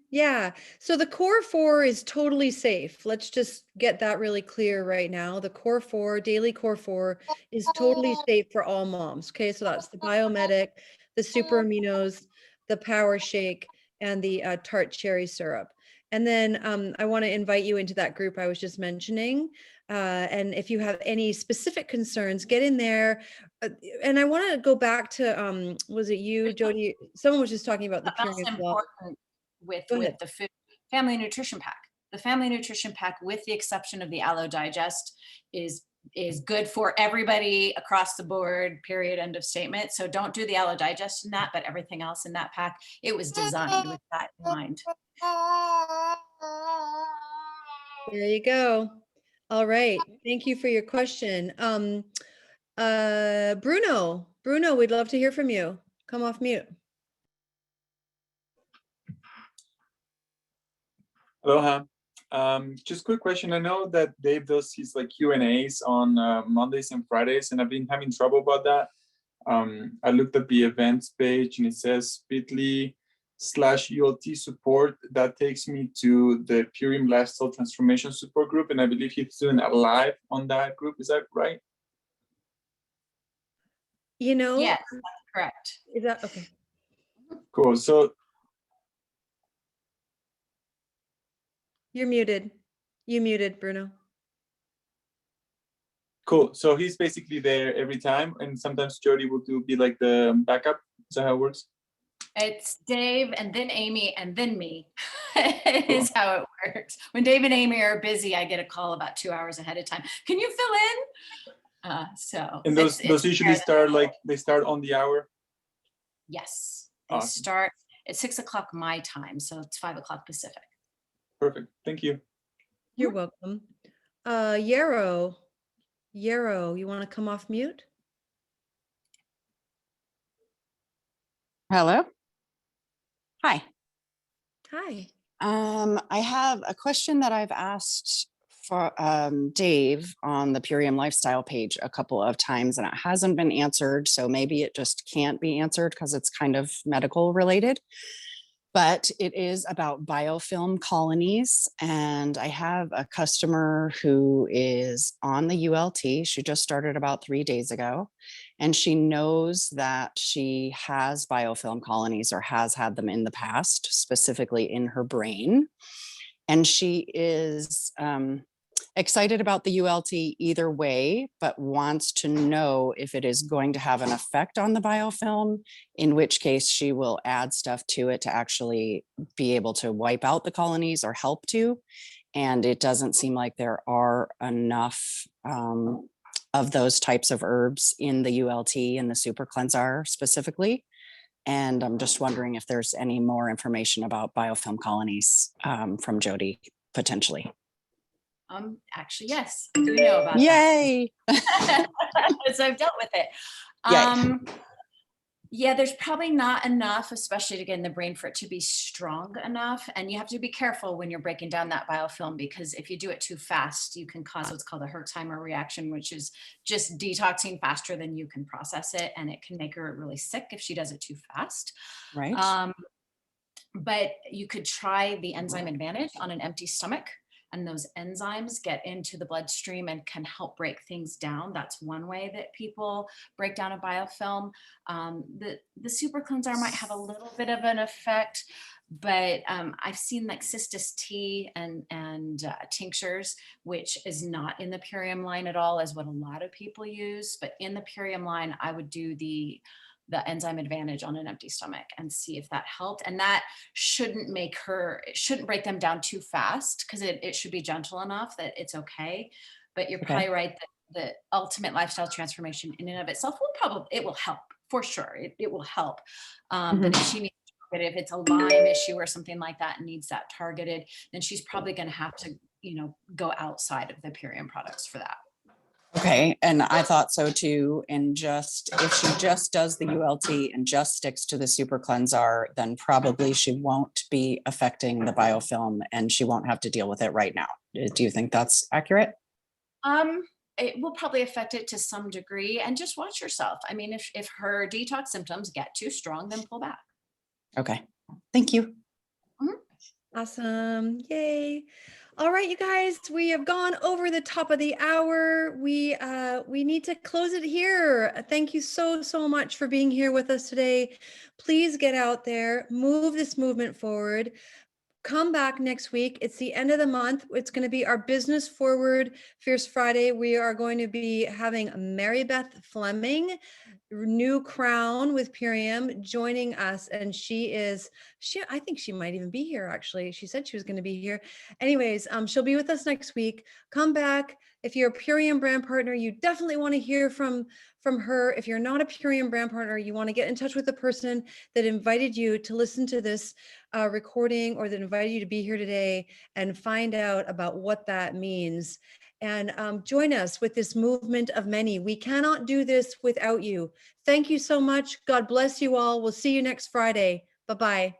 Speaker 1: Yeah. So the core 4 is totally safe. Let's just get that really clear right now. The core 4, daily core 4 is totally safe for all moms. Okay. So that's the Biomedic, the super aminos, the power shake, and the tart cherry syrup. And then I want to invite you into that group I was just mentioning. And if you have any specific concerns, get in there. And I want to go back to, was it you, Jody? Someone was just talking about the
Speaker 2: That's
Speaker 1: Purium.
Speaker 2: important with the food family nutrition pack. The family nutrition pack, with the exception of the Aloe Digest, is good for everybody across the board, period, end of statement. So don't do the Aloe Digest in that, but everything else in that pack, it was designed with that in mind.
Speaker 1: There you go. All right. Thank you for your question. Bruno, we'd love to hear from you. Come off mute.
Speaker 13: Aloha. Just quick question. I know that Dave does his Q&As on Mondays and Fridays, and I've been having trouble about that. I looked at the events page and it says bit.ly/ULT support. That takes me to the Purium Lifestyle Transformation Support Group, and I believe he's doing a live on that group. Is that right?
Speaker 2: Yes, that's correct.
Speaker 1: Is that okay?
Speaker 13: Cool. So
Speaker 1: you're muted. You muted, Bruno.
Speaker 13: Cool. So he's basically there every time, and sometimes Jody will be like the backup. Is that how it works?
Speaker 2: It's Dave and then Amy and then me. Is how it works. When Dave and Amy are busy, I get a call about 2 hours ahead of time. Can you fill in?
Speaker 13: And those usually start they start on the hour?
Speaker 2: Yes. They
Speaker 13: Awesome.
Speaker 2: start at 6 o'clock my time, so it's 5 o'clock Pacific.
Speaker 13: Perfect. Thank you.
Speaker 1: You're welcome. Yarrow, you want to come off mute?
Speaker 14: Hello. Hi.
Speaker 1: Hi.
Speaker 14: I have a question that I've asked for Dave on the Purium Lifestyle page a couple of times, and it hasn't been answered. So maybe it just can't be answered because it's kind of medical related. But it is about biofilm colonies. And I have a customer who is on the ULT. She just started about 3 days ago. And she knows that she has biofilm colonies or has had them in the past, specifically in her brain. And she is excited about the ULT either way, but wants to know if it is going to have an effect on the biofilm, in which case she will add stuff to it to actually be able to wipe out the colonies or help to. And it doesn't seem like there are enough of those types of herbs in the ULT and the super cleanser specifically. And I'm just wondering if there's any more information about biofilm colonies from Jody potentially.
Speaker 2: Actually, yes, I do know about
Speaker 14: Yay!
Speaker 2: that. So I've dealt with it. Yeah, there's probably not enough, especially to get in the brain, for it to be strong enough. And you have to be careful when you're breaking down that biofilm, because if you do it too fast, you can cause what's called a Herxheimer reaction, which is just detoxing faster than you can process it. And it can make her really sick if she does it too fast.
Speaker 14: Right.
Speaker 2: But you could try the enzyme advantage on an empty stomach. And those enzymes get into the bloodstream and can help break things down. That's one way that people break down a biofilm. The super cleanser might have a little bit of an effect, but I've seen like Cistus tea and tinctures, which is not in the Purium line at all, is what a lot of people use. But in the Purium line, I would do the enzyme advantage on an empty stomach and see if that helped. And that shouldn't break them down too fast, because it should be gentle enough that it's okay. But you're probably right that the ultimate lifestyle transformation in and of itself will help for sure, it will help. But if she needs if it's a Lyme issue or something like that and needs that targeted, then she's probably going to have to, go outside of the Purium products for that.
Speaker 14: Okay, and I thought so too. And if she just does the ULT and just sticks to the super cleanser, then probably she won't be affecting the biofilm and she won't have to deal with it right now. Do you think that's accurate?
Speaker 2: It will probably affect it to some degree, and just watch yourself. I mean, if her detox symptoms get too strong, then pull back.
Speaker 14: Okay, thank you.
Speaker 1: Awesome. Yay. All right, you guys, we have gone over the top of the hour. We need to close it here. Thank you so much for being here with us today. Please get out there, move this movement forward. Come back next week. It's the end of the month. It's going to be our Business Forward Fierce Friday. We are going to be having Mary Beth Fleming, new crown with Purium, joining us. And I think she might even be here, actually. She said she was going to be here. Anyways, she'll be with us next week. Come back. If you're a Purium brand partner, you definitely want to hear from her. If you're not a Purium brand partner, you want to get in touch with the person that invited you to listen to this recording, or that invited you to be here today, and find out about what that means. And join us with this movement of many. We cannot do this without you. Thank you so much. God bless you all. We'll see you next Friday. Bye-bye.